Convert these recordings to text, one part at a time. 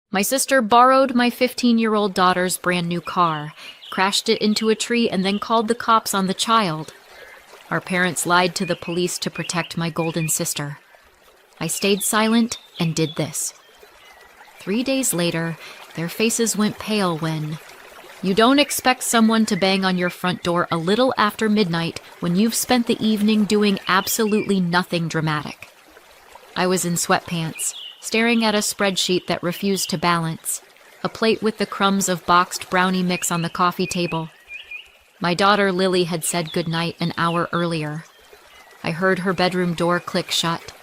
My sister borrowed my 15-year-old daughter's brand new car, crashed it into a tree, and then called the cops on the child. Our parents lied to the police to protect my golden sister. I stayed silent and did this. 3 days later, their faces went pale when... You don't expect someone to bang on your front door a little after midnight when you've spent the evening doing absolutely nothing dramatic. I was in sweatpants, staring at a spreadsheet that refused to balance, a plate with the crumbs of boxed brownie mix on the coffee table. My daughter Lily had said goodnight an hour earlier. I heard her bedroom door click shut,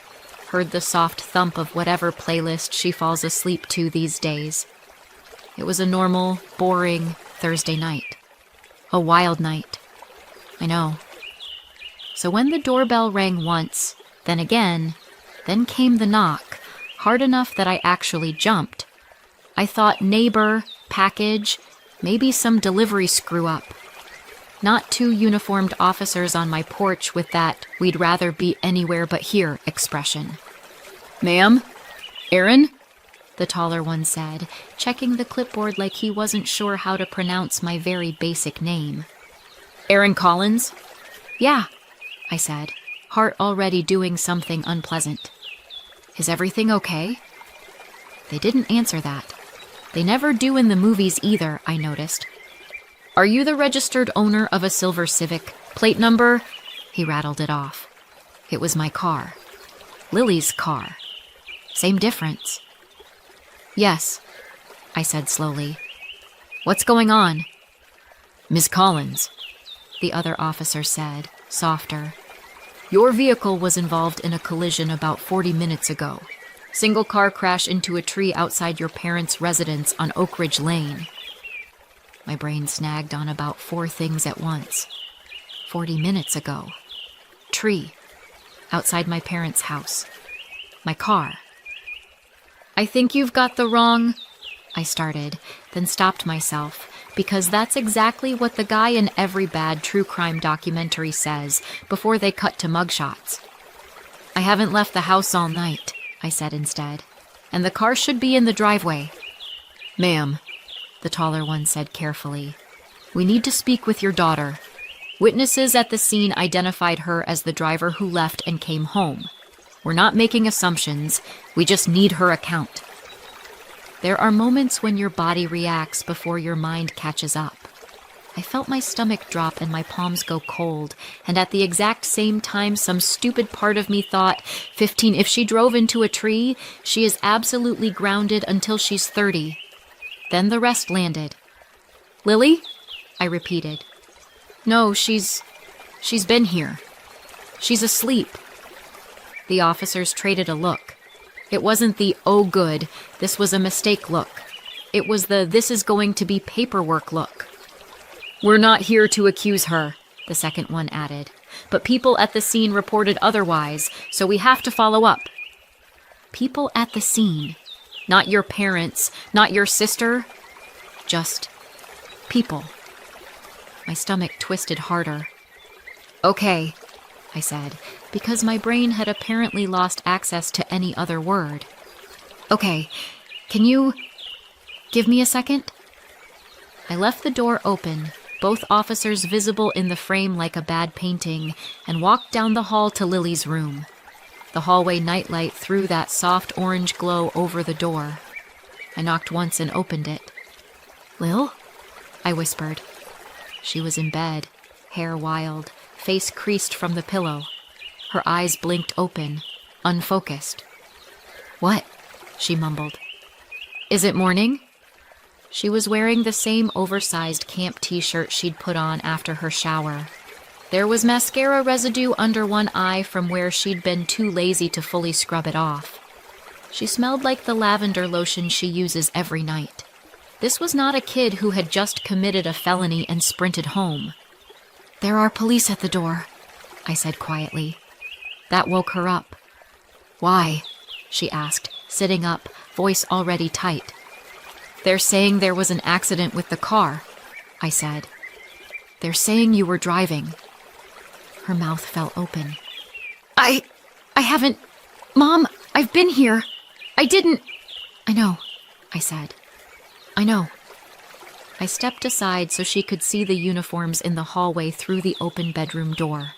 heard the soft thump of whatever playlist she falls asleep to these days. It was a normal, boring Thursday night. A wild night. I know. So when the doorbell rang once, then again, then came the knock, hard enough that I actually jumped. I thought neighbor, package, maybe some delivery screw-up. Not two uniformed officers on my porch with that "we'd rather be anywhere but here" expression. "Ma'am? Aaron?" the taller one said, checking the clipboard like he wasn't sure how to pronounce my very basic name. "Aaron Collins?" "Yeah," I said, heart already doing something unpleasant. "Is everything okay?" They didn't answer that. They never do in the movies either, I noticed. "Are you the registered owner of a silver Civic? Plate number?" He rattled it off. It was my car. Lily's car. Same difference. "Yes," I said slowly. "What's going on?" "Miss Collins," the other officer said, softer. "Your vehicle was involved in a collision about 40 minutes ago. Single car crash into a tree outside your parents' residence on Oak Ridge Lane." My brain snagged on about 4 things at once. 40 minutes ago. Tree. Outside my parents' house. My car. "I think you've got the wrong..." I started, then stopped myself, because that's exactly what the guy in every bad true crime documentary says before they cut to mugshots. "I haven't left the house all night," I said instead, "and the car should be in the driveway." "Ma'am," the taller one said carefully, "we need to speak with your daughter. Witnesses at the scene identified her as the driver who left and came home. We're not making assumptions, we just need her account." There are moments when your body reacts before your mind catches up. I felt my stomach drop and my palms go cold, and at the exact same time some stupid part of me thought, 15, if she drove into a tree, she is absolutely grounded until she's 30. Then the rest landed. "Lily?" I repeated. "No, she's been here. She's asleep." The officers traded a look. It wasn't the "oh good, this was a mistake" look. It was the "this is going to be paperwork" look. "We're not here to accuse her," the second one added. "But people at the scene reported otherwise, so we have to follow up." People at the scene. Not your parents, not your sister. Just people. My stomach twisted harder. "Okay," I said, because my brain had apparently lost access to any other word. "Okay, can you give me a second?" I left the door open, both officers visible in the frame like a bad painting, and walked down the hall to Lily's room. The hallway nightlight threw that soft orange glow over the door. I knocked once and opened it. "Lil?" I whispered. She was in bed, hair wild, face creased from the pillow. Her eyes blinked open, unfocused. "What?" she mumbled. "Is it morning?" She was wearing the same oversized camp t-shirt she'd put on after her shower. There was mascara residue under one eye from where she'd been too lazy to fully scrub it off. She smelled like the lavender lotion she uses every night. This was not a kid who had just committed a felony and sprinted home. "There are police at the door," I said quietly. That woke her up. "Why?" she asked, sitting up, voice already tight. "They're saying there was an accident with the car," I said. "They're saying you were driving." Her mouth fell open. I haven't... Mom, I've been here. I didn't..." "I know. I said. I know. I stepped aside so she could see the uniforms in the hallway through the open bedroom door.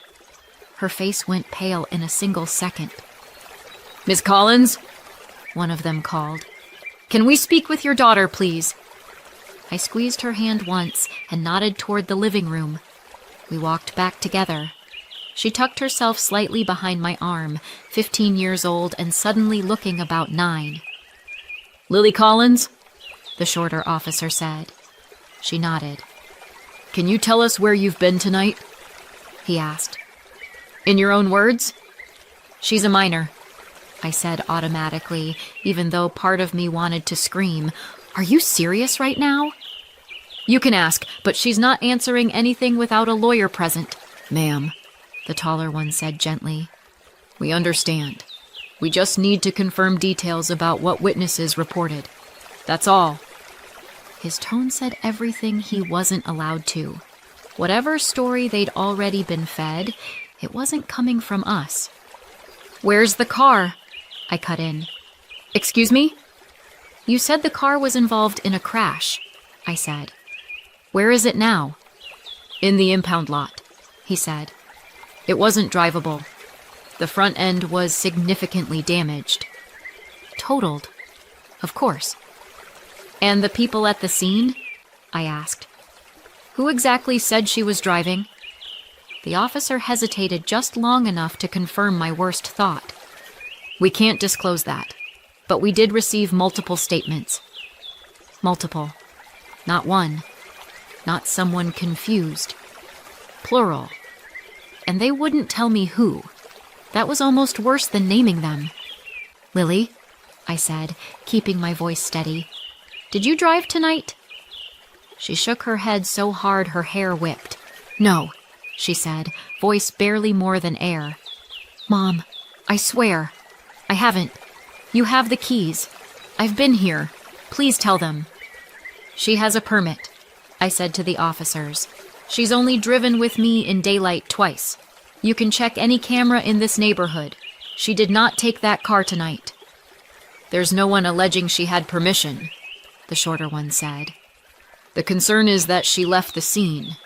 Her face went pale in a single second. "Miss Collins?" one of them called. "Can we speak with your daughter, please?" I squeezed her hand once and nodded toward the living room. We walked back together. She tucked herself slightly behind my arm, 15 years old and suddenly looking about 9. "Lily Collins?" the shorter officer said. She nodded. "Can you tell us where you've been tonight?" he asked. "In your own words?" "She's a minor," I said automatically, even though part of me wanted to scream. "Are you serious right now?" "You can ask, but she's not answering anything without a lawyer present." "Ma'am," the taller one said gently. "We understand. We just need to confirm details about what witnesses reported. That's all." His tone said everything he wasn't allowed to. Whatever story they'd already been fed, it wasn't coming from us. "Where's the car?" I cut in. "Excuse me?" "You said the car was involved in a crash," I said. "Where is it now?" "In the impound lot," he said. "It wasn't drivable. The front end was significantly damaged." "Totaled?" "Of course." "And the people at the scene?" I asked. "Who exactly said she was driving?" The officer hesitated just long enough to confirm my worst thought. "We can't disclose that, but we did receive multiple statements." Multiple. Not one. Not someone confused. Plural. And they wouldn't tell me who. That was almost worse than naming them. "Lily," I said, keeping my voice steady, "did you drive tonight?" She shook her head so hard her hair whipped. "No," she said, voice barely more than air. "Mom, I swear, I haven't. You have the keys. I've been here. Please tell them." "She has a permit," I said to the officers. "She's only driven with me in daylight twice. You can check any camera in this neighborhood. She did not take that car tonight." "There's no one alleging she had permission," the shorter one said. "The concern is that she left the scene."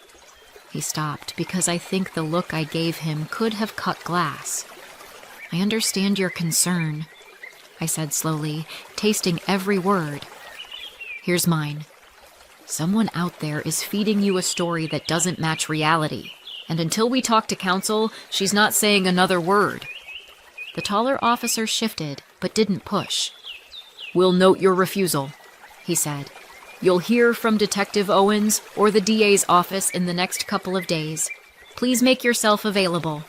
He stopped because I think the look I gave him could have cut glass. "I understand your concern," I said slowly, tasting every word. "Here's mine. Someone out there is feeding you a story that doesn't match reality, and until we talk to counsel, she's not saying another word." The taller officer shifted, but didn't push. "We'll note your refusal," he said. "You'll hear from Detective Owens or the DA's office in the next couple of days. Please make yourself available."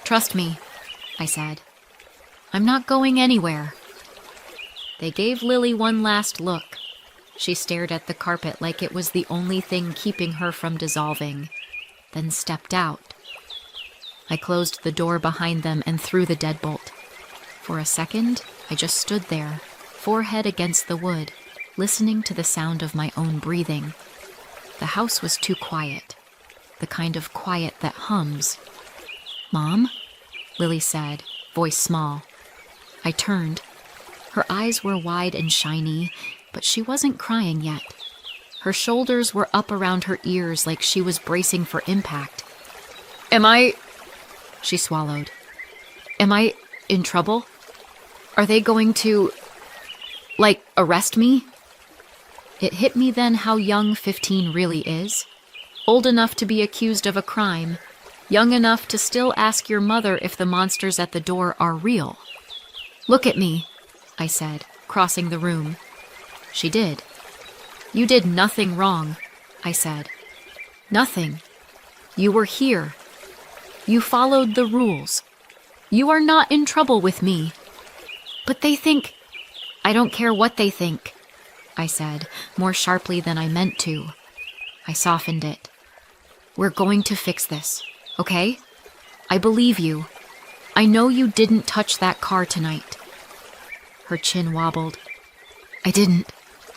"Trust me," I said. "I'm not going anywhere." They gave Lily one last look. She stared at the carpet like it was the only thing keeping her from dissolving, then stepped out. I closed the door behind them and threw the deadbolt. For a second, I just stood there, forehead against the wood, listening to the sound of my own breathing. The house was too quiet, the kind of quiet that hums. "Mom?" Lily said, voice small. I turned. Her eyes were wide and shiny, but she wasn't crying yet. Her shoulders were up around her ears like she was bracing for impact. "Am I—" She swallowed. "Am I in trouble? Are they going to, arrest me?" It hit me then how young 15 really is. Old enough to be accused of a crime, young enough to still ask your mother if the monsters at the door are real. "Look at me," I said, crossing the room. She did. "You did nothing wrong," I said. "Nothing. You were here. You followed the rules. You are not in trouble with me." "But they think—" "I don't care what they think," I said, more sharply than I meant to. I softened it. "We're going to fix this, okay? I believe you. I know you didn't touch that car tonight." Her chin wobbled. "I didn't,"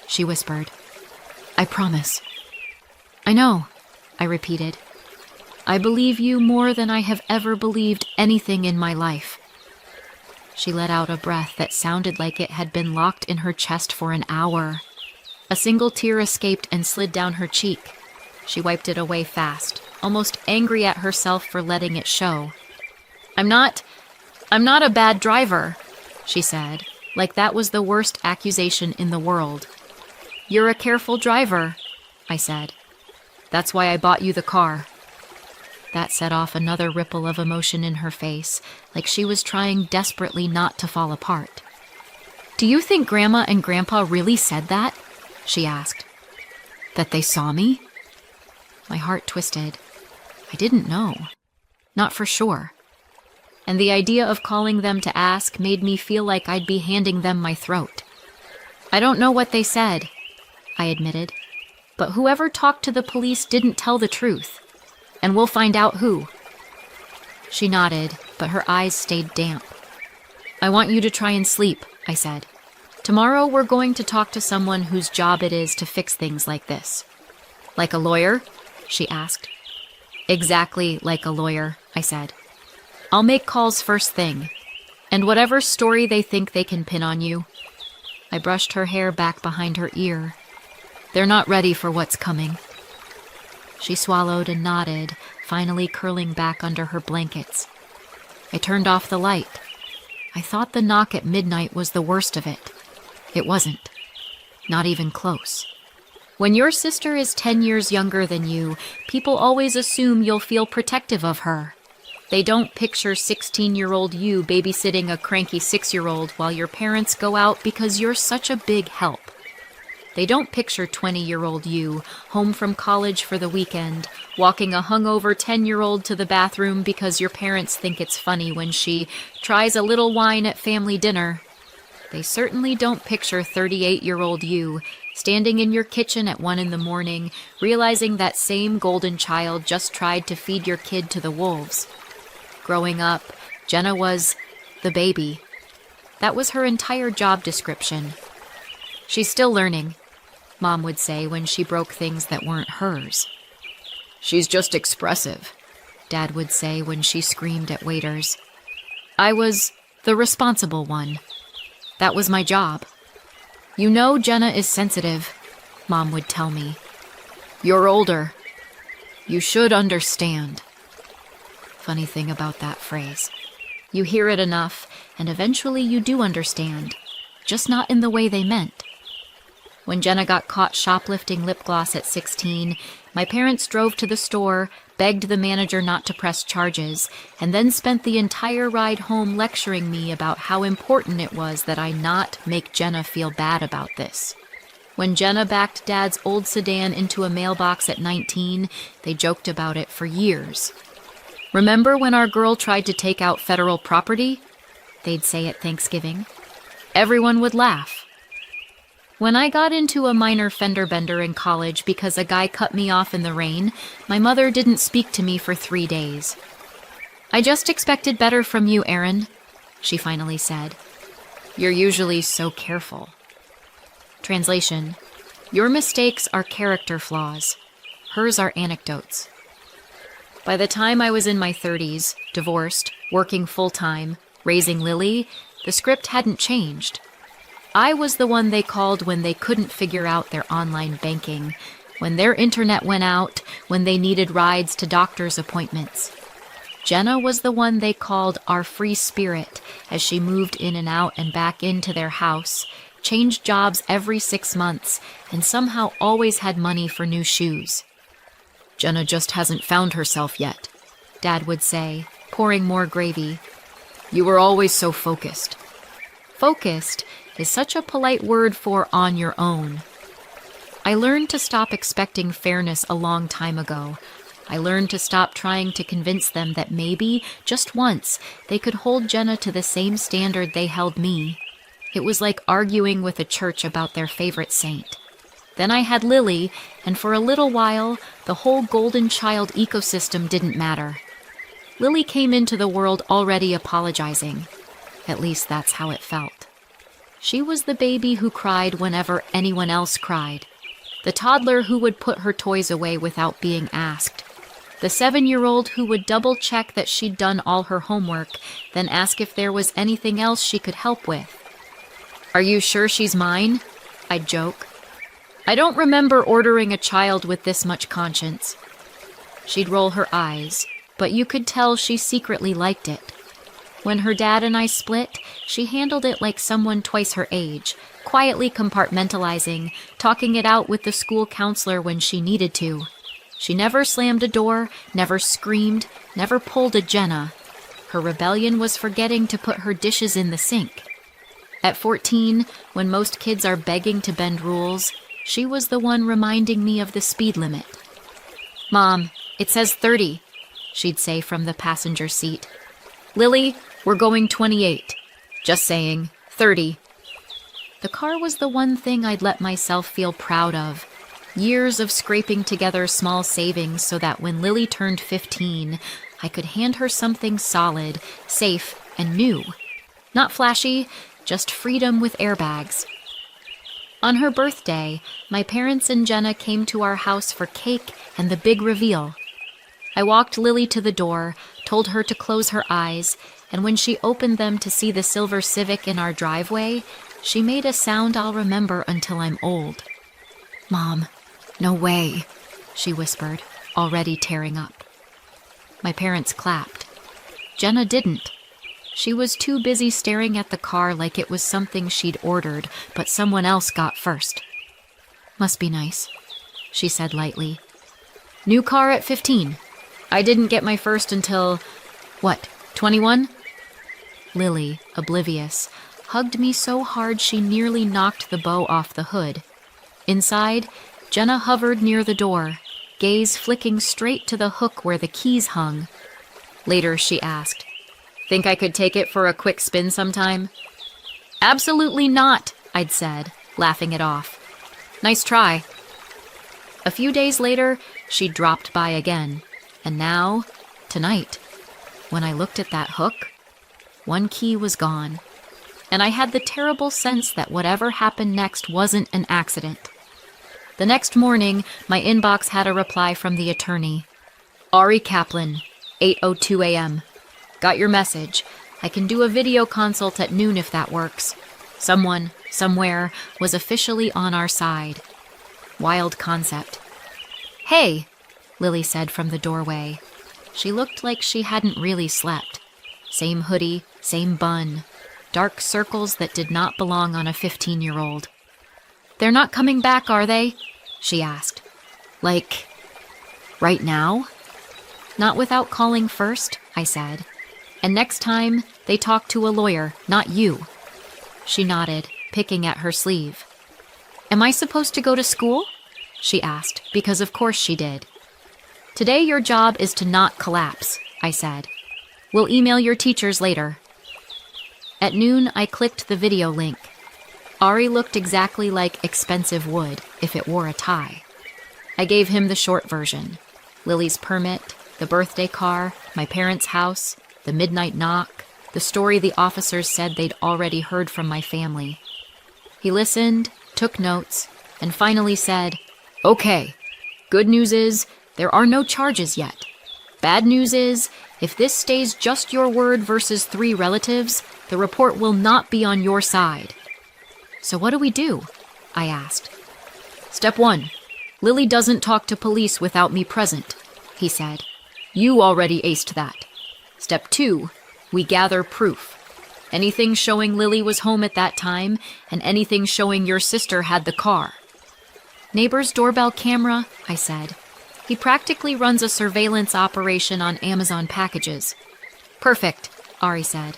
she whispered. "I promise." "I know," I repeated. "I believe you more than I have ever believed anything in my life." She let out a breath that sounded like it had been locked in her chest for an hour. A single tear escaped and slid down her cheek. She wiped it away fast, almost angry at herself for letting it show. I'm not a bad driver," she said, like that was the worst accusation in the world. "You're a careful driver," I said. "That's why I bought you the car." That set off another ripple of emotion in her face, like she was trying desperately not to fall apart. "Do you think Grandma and Grandpa really said that?" she asked. "That they saw me?" My heart twisted. I didn't know. Not for sure. And the idea of calling them to ask made me feel like I'd be handing them my throat. "I don't know what they said," I admitted. "But whoever talked to the police didn't tell the truth. And we'll find out who." She nodded, but her eyes stayed damp. "I want you to try and sleep," I said. "Tomorrow we're going to talk to someone whose job it is to fix things like this." "Like a lawyer?" she asked. "Exactly like a lawyer," I said. "I'll make calls first thing. And whatever story they think they can pin on you." I brushed her hair back behind her ear. "They're not ready for what's coming." She swallowed and nodded, finally curling back under her blankets. I turned off the light. I thought the knock at midnight was the worst of it. It wasn't. Not even close. When your sister is 10 years younger than you, people always assume you'll feel protective of her. They don't picture 16-year-old you babysitting a cranky 6-year-old while your parents go out because you're such a big help. They don't picture 20-year-old you, home from college for the weekend, walking a hungover 10-year-old to the bathroom because your parents think it's funny when she tries a little wine at family dinner. They certainly don't picture 38-year-old you, standing in your kitchen at 1 a.m, realizing that same golden child just tried to feed your kid to the wolves. Growing up, Jenna was the baby. That was her entire job description. "She's still learning," Mom would say when she broke things that weren't hers. "She's just expressive," Dad would say when she screamed at waiters. I was the responsible one. That was my job. "You know Jenna is sensitive," Mom would tell me. "You're older. You should understand." Funny thing about that phrase. You hear it enough, and eventually you do understand, just not in the way they meant. When Jenna got caught shoplifting lip gloss at 16, my parents drove to the store, begged the manager not to press charges, and then spent the entire ride home lecturing me about how important it was that I not make Jenna feel bad about this. When Jenna backed Dad's old sedan into a mailbox at 19, they joked about it for years. "Remember when our girl tried to take out federal property?" they'd say at Thanksgiving. Everyone would laugh. When I got into a minor fender bender in college because a guy cut me off in the rain, my mother didn't speak to me for 3 days. "I just expected better from you, Erin," she finally said. "You're usually so careful." Translation: Your mistakes are character flaws. Hers are anecdotes. By the time I was in my 30s, divorced, working full-time, raising Lily, the script hadn't changed. I was the one they called when they couldn't figure out their online banking, when their internet went out, when they needed rides to doctor's appointments. Jenna was the one they called our free spirit as she moved in and out and back into their house, changed jobs every 6 months, and somehow always had money for new shoes. "Jenna just hasn't found herself yet," Dad would say, pouring more gravy. "You were always so focused." Focused is such a polite word for on your own. I learned to stop expecting fairness a long time ago. I learned to stop trying to convince them that maybe, just once, they could hold Jenna to the same standard they held me. It was like arguing with a church about their favorite saint. Then I had Lily, and for a little while, the whole golden child ecosystem didn't matter. Lily came into the world already apologizing. At least that's how it felt. She was the baby who cried whenever anyone else cried. The toddler who would put her toys away without being asked. The 7-year-old who would double-check that she'd done all her homework, then ask if there was anything else she could help with. "Are you sure she's mine?" I'd joke. "I don't remember ordering a child with this much conscience." She'd roll her eyes, but you could tell she secretly liked it. When her dad and I split, she handled it like someone twice her age, quietly compartmentalizing, talking it out with the school counselor when she needed to. She never slammed a door, never screamed, never pulled a Jenna. Her rebellion was forgetting to put her dishes in the sink. At 14, when most kids are begging to bend rules, she was the one reminding me of the speed limit. "Mom, it says 30, she'd say from the passenger seat. "Lily, we're going 28. Just saying, 30. The car was the one thing I'd let myself feel proud of. Years of scraping together small savings so that when Lily turned 15, I could hand her something solid, safe, and new. Not flashy, just freedom with airbags. On her birthday, my parents and Jenna came to our house for cake and the big reveal. I walked Lily to the door, told her to close her eyes, and when she opened them to see the silver Civic in our driveway, she made a sound I'll remember until I'm old. "Mom, no way," she whispered, already tearing up. My parents clapped. Jenna didn't. She was too busy staring at the car like it was something she'd ordered, but someone else got first. "Must be nice," she said lightly. "New car at 15. I didn't get my first until, 21? Lily, oblivious, hugged me so hard she nearly knocked the bow off the hood. Inside, Jenna hovered near the door, gaze flicking straight to the hook where the keys hung. Later, she asked, "Think I could take it for a quick spin sometime?" "Absolutely not," I'd said, laughing it off. "Nice try." A few days later, she dropped by again. And now, tonight, when I looked at that hook, one key was gone. And I had the terrible sense that whatever happened next wasn't an accident. The next morning, my inbox had a reply from the attorney. "Ari Kaplan, 8:02 a.m. Got your message. I can do a video consult at noon if that works. Someone, somewhere, was officially on our side." Wild concept. "Hey," Lily said from the doorway. She looked like she hadn't really slept. Same hoodie, same bun. Dark circles that did not belong on a 15-year-old. "They're not coming back, are they?" she asked. "Like, right now?" "Not without calling first," I said. "And next time, they talk to a lawyer, not you." She nodded, picking at her sleeve. "Am I supposed to go to school?" she asked, because of course she did. "Today your job is to not collapse," I said. "We'll email your teachers later." At noon, I clicked the video link. Ari looked exactly like expensive wood if it wore a tie. I gave him the short version. Lily's permit, the birthday car, my parents' house, the midnight knock, the story the officers said they'd already heard from my family. He listened, took notes, and finally said, "Okay, good news is there are no charges yet. Bad news is, if this stays just your word versus 3 relatives, the report will not be on your side." "So what do we do?" I asked. "Step 1, Lily doesn't talk to police without me present," he said. "You already aced that. Step 2, we gather proof. Anything showing Lily was home at that time, and anything showing your sister had the car." "Neighbor's doorbell camera," I said. "He practically runs a surveillance operation on Amazon packages." "Perfect," Ari said.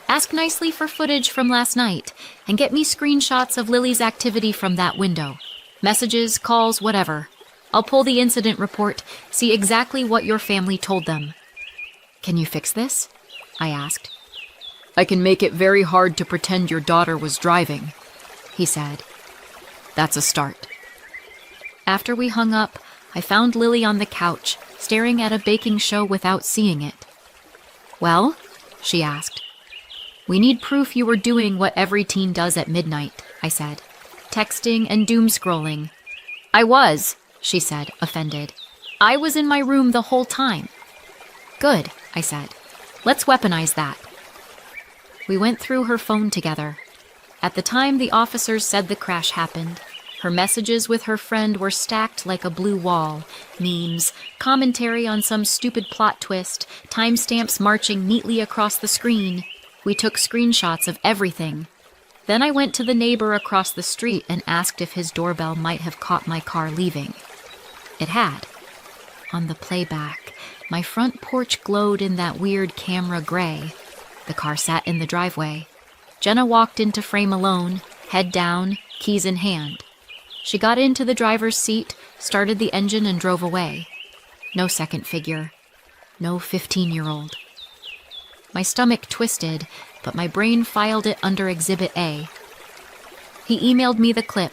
"Ask nicely for footage from last night, and get me screenshots of Lily's activity from that window. Messages, calls, whatever. I'll pull the incident report, see exactly what your family told them." "Can you fix this?" I asked. "I can make it very hard to pretend your daughter was driving," he said. "That's a start." After we hung up, I found Lily on the couch, staring at a baking show without seeing it. "Well?" she asked. "We need proof you were doing what every teen does at midnight," I said. "Texting and doom scrolling." "I was," she said, offended. I was in my room the whole time. Good, I said. Let's weaponize that. We went through her phone together. At the time the officers said the crash happened, her messages with her friend were stacked like a blue wall. Memes, commentary on some stupid plot twist, timestamps marching neatly across the screen. We took screenshots of everything. Then I went to the neighbor across the street and asked if his doorbell might have caught my car leaving. It had. On the playback, my front porch glowed in that weird camera gray. The car sat in the driveway. Jenna walked into frame alone, head down, keys in hand. She got into the driver's seat, started the engine, and drove away. No second figure. No 15-year-old. My stomach twisted, but my brain filed it under Exhibit A. He emailed me the clip.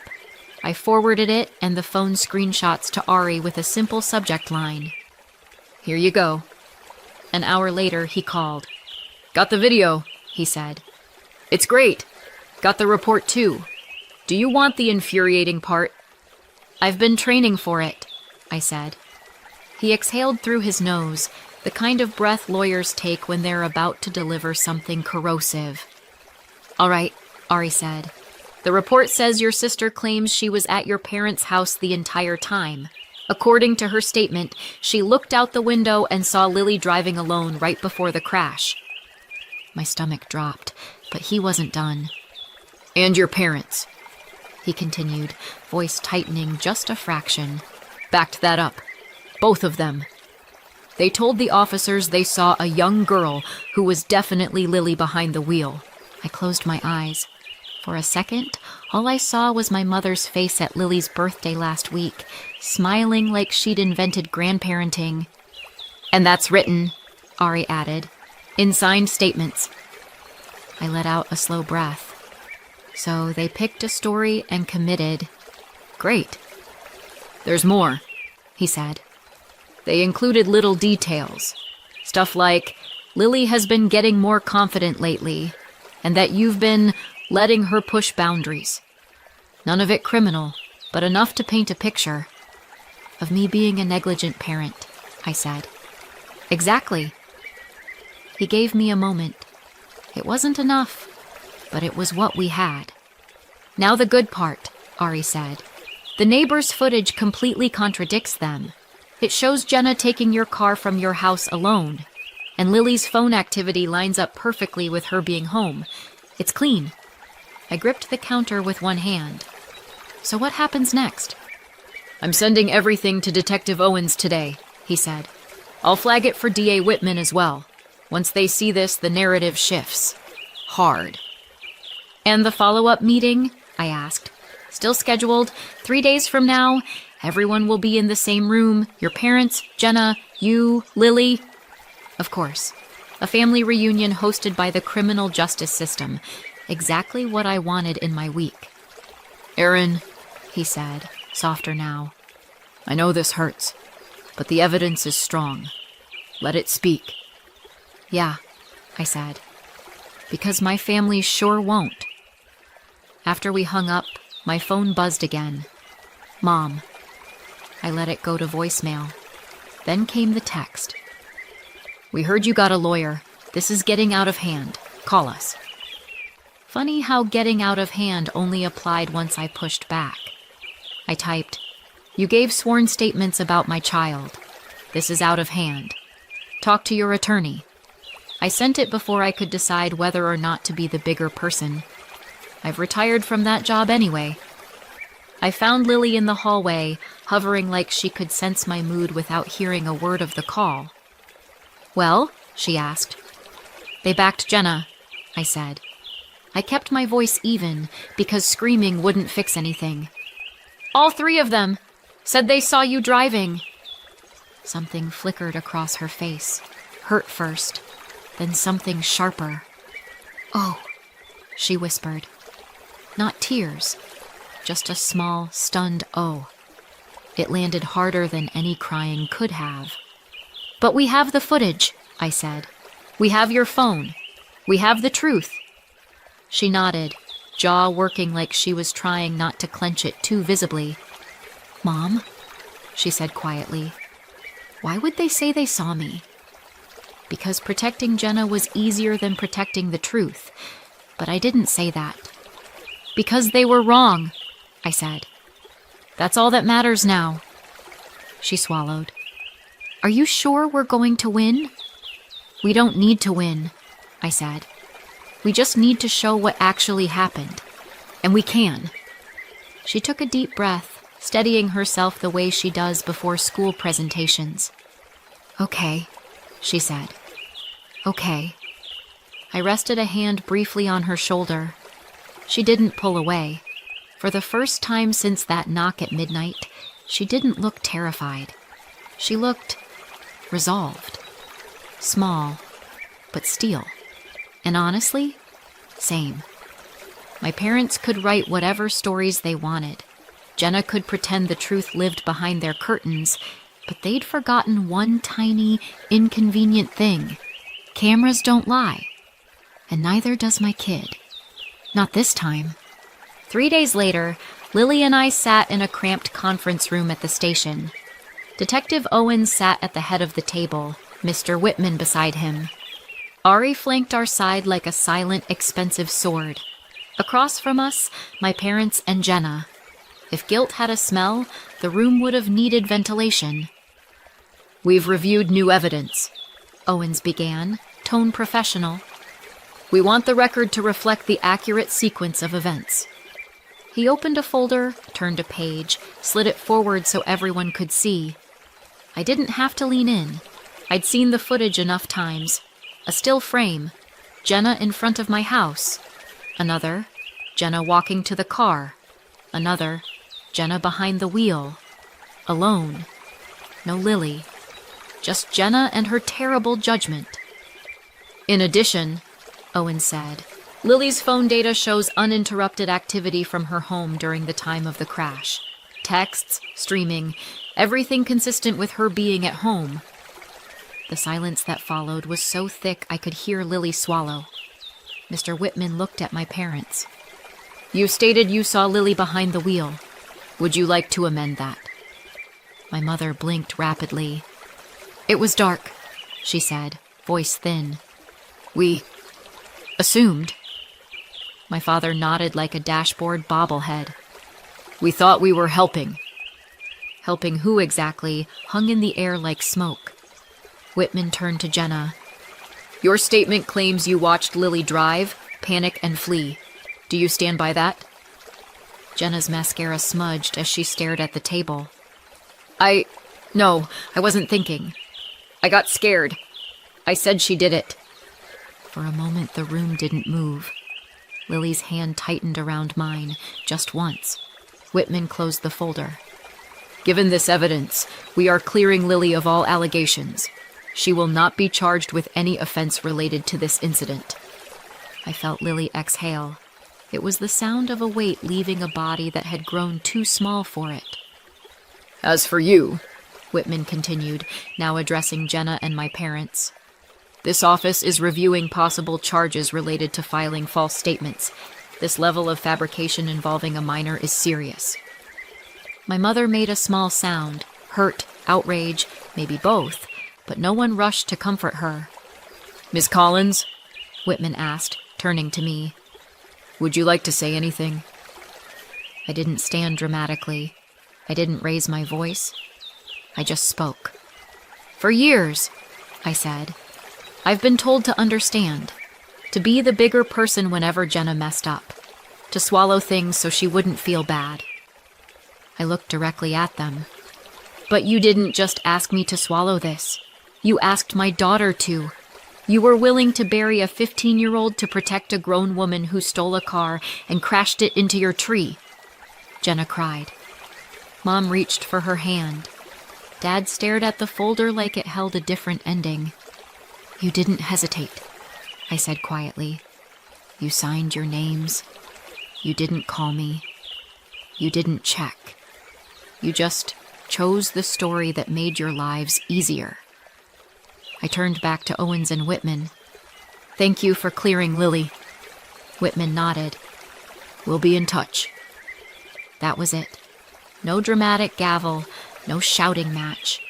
I forwarded it and the phone screenshots to Ari with a simple subject line. Here you go. An hour later, he called. Got the video, he said. It's great. Got the report too. Do you want the infuriating part? I've been training for it, I said. He exhaled through his nose, the kind of breath lawyers take when they're about to deliver something corrosive. All right, Ari said. The report says your sister claims she was at your parents' house the entire time. According to her statement, she looked out the window and saw Lily driving alone right before the crash. My stomach dropped, but he wasn't done. And your parents, he continued, voice tightening just a fraction. Backed that up. Both of them. They told the officers they saw a young girl who was definitely Lily behind the wheel. I closed my eyes. For a second, all I saw was my mother's face at Lily's birthday last week, smiling like she'd invented grandparenting. And that's written, Ari added, in signed statements. I let out a slow breath. So they picked a story and committed. Great. There's more, he said. They included little details. Stuff like, Lily has been getting more confident lately, and that you've been letting her push boundaries. None of it criminal, but enough to paint a picture. Of me being a negligent parent, I said. Exactly. He gave me a moment. It wasn't enough, but it was what we had. Now the good part, Ari said. The neighbor's footage completely contradicts them. It shows Jenna taking your car from your house alone, and Lily's phone activity lines up perfectly with her being home. It's clean. I gripped the counter with one hand. So what happens next? I'm sending everything to Detective Owens today, he said. I'll flag it for DA Whitman as well. Once they see this, the narrative shifts. Hard. And the follow-up meeting? I asked. Still scheduled. 3 days from now. Everyone will be in the same room. Your parents, Jenna, you, Lily. Of course. A family reunion hosted by the criminal justice system. Exactly what I wanted in my week. Erin, he said, softer now. I know this hurts, but the evidence is strong. Let it speak. Yeah, I said. Because my family sure won't. After we hung up, my phone buzzed again. Mom. I let it go to voicemail. Then came the text. We heard you got a lawyer. This is getting out of hand. Call us. Funny how getting out of hand only applied once I pushed back. I typed, you gave sworn statements about my child. This is out of hand. Talk to your attorney. I sent it before I could decide whether or not to be the bigger person. I've retired from that job anyway. I found Lily in the hallway, hovering like she could sense my mood without hearing a word of the call. Well, she asked. They backed Jenna, I said. I kept my voice even because screaming wouldn't fix anything. All 3 of them said they saw you driving. Something flickered across her face, hurt first, then something sharper. Oh, she whispered. Not tears, just a small, stunned oh. It landed harder than any crying could have. But we have the footage, I said. We have your phone. We have the truth. She nodded, jaw working like she was trying not to clench it too visibly. Mom, she said quietly, Why would they say they saw me? Because protecting Jenna was easier than protecting the truth, but I didn't say that. Because they were wrong, I said. That's all that matters now. She swallowed. Are you sure we're going to win? We don't need to win, I said. We just need to show what actually happened. And we can. She took a deep breath, steadying herself the way she does before school presentations. Okay, she said. Okay. I rested a hand briefly on her shoulder. She didn't pull away. For the first time since that knock at midnight, she didn't look terrified. She looked resolved. Small, but steel. And honestly, same. My parents could write whatever stories they wanted. Jenna could pretend the truth lived behind their curtains, but they'd forgotten one tiny, inconvenient thing. Cameras don't lie. And neither does my kid. Not this time. 3 days later, Lily and I sat in a cramped conference room at the station. Detective Owens sat at the head of the table, Mr. Whitman beside him. Ari flanked our side like a silent, expensive sword. Across from us, my parents and Jenna. If guilt had a smell, the room would have needed ventilation. We've reviewed new evidence, Owens began, tone professional. We want the record to reflect the accurate sequence of events. He opened a folder, turned a page, slid it forward so everyone could see. I didn't have to lean in. I'd seen the footage enough times. A still frame, Jenna in front of my house. Another, Jenna walking to the car. Another, Jenna behind the wheel. Alone. No Lily. Just Jenna and her terrible judgment. In addition, Owen said, Lily's phone data shows uninterrupted activity from her home during the time of the crash. Texts, streaming, everything consistent with her being at home. The silence that followed was so thick I could hear Lily swallow. Mr. Whitman looked at my parents. You stated you saw Lily behind the wheel. Would you like to amend that? My mother blinked rapidly. It was dark, she said, voice thin. We assumed. My father nodded like a dashboard bobblehead. We thought we were helping. Helping who exactly hung in the air like smoke. Whitman turned to Jenna. Your statement claims you watched Lily drive, panic, and flee. Do you stand by that? Jenna's mascara smudged as she stared at the table. No, I wasn't thinking. I got scared. I said she did it. For a moment, the room didn't move. Lily's hand tightened around mine, just once. Whitman closed the folder. Given this evidence, we are clearing Lily of all allegations. She will not be charged with any offense related to this incident. I felt Lily exhale. It was the sound of a weight leaving a body that had grown too small for it. As for you, Whitman continued, now addressing Jenna and my parents. This office is reviewing possible charges related to filing false statements. This level of fabrication involving a minor is serious. My mother made a small sound, hurt, outrage, maybe both, but no one rushed to comfort her. Miss Collins? Whitman asked, turning to me. Would you like to say anything? I didn't stand dramatically. I didn't raise my voice. I just spoke. For years, I said, I've been told to understand, to be the bigger person whenever Jenna messed up, to swallow things so she wouldn't feel bad. I looked directly at them. But you didn't just ask me to swallow this. You asked my daughter to. You were willing to bury a 15-year-old to protect a grown woman who stole a car and crashed it into your tree. Jenna cried. Mom reached for her hand. Dad stared at the folder like it held a different ending. You didn't hesitate, I said quietly. You signed your names. You didn't call me. You didn't check. You just chose the story that made your lives easier. I turned back to Owens and Whitman. Thank you for clearing Lily. Whitman nodded. We'll be in touch. That was it. No dramatic gavel, no shouting match.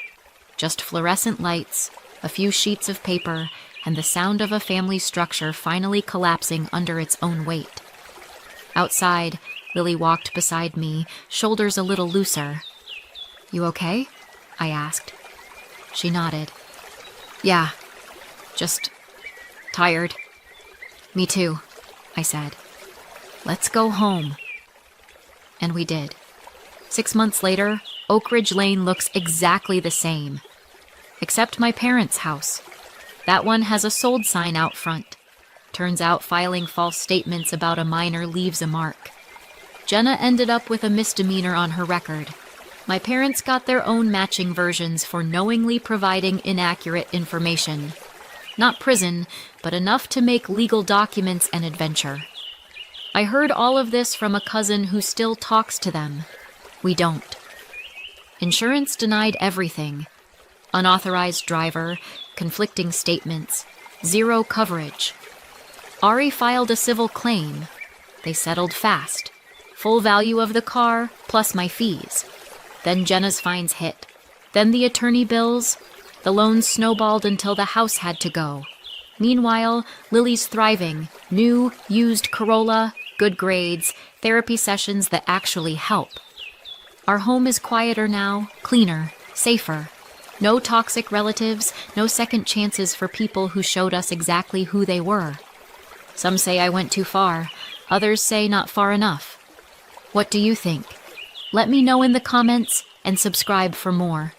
Just fluorescent lights, a few sheets of paper, and the sound of a family structure finally collapsing under its own weight. Outside, Lily walked beside me, shoulders a little looser. "You okay?" I asked. She nodded. "Yeah, just tired." "Me too," I said. "Let's go home." And we did. 6 months later, Oak Ridge Lane looks exactly the same. Except my parents' house. That one has a sold sign out front. Turns out filing false statements about a minor leaves a mark. Jenna ended up with a misdemeanor on her record. My parents got their own matching versions for knowingly providing inaccurate information. Not prison, but enough to make legal documents an adventure. I heard all of this from a cousin who still talks to them. We don't. Insurance denied everything. Unauthorized driver, conflicting statements, zero coverage. Ari filed a civil claim. They settled fast. Full value of the car, plus my fees. Then Jenna's fines hit. Then the attorney bills. The loans snowballed until the house had to go. Meanwhile, Lily's thriving. New, used Corolla, good grades, therapy sessions that actually help. Our home is quieter now, cleaner, safer. No toxic relatives, no second chances for people who showed us exactly who they were. Some say I went too far. Others say not far enough. What do you think? Let me know in the comments and subscribe for more.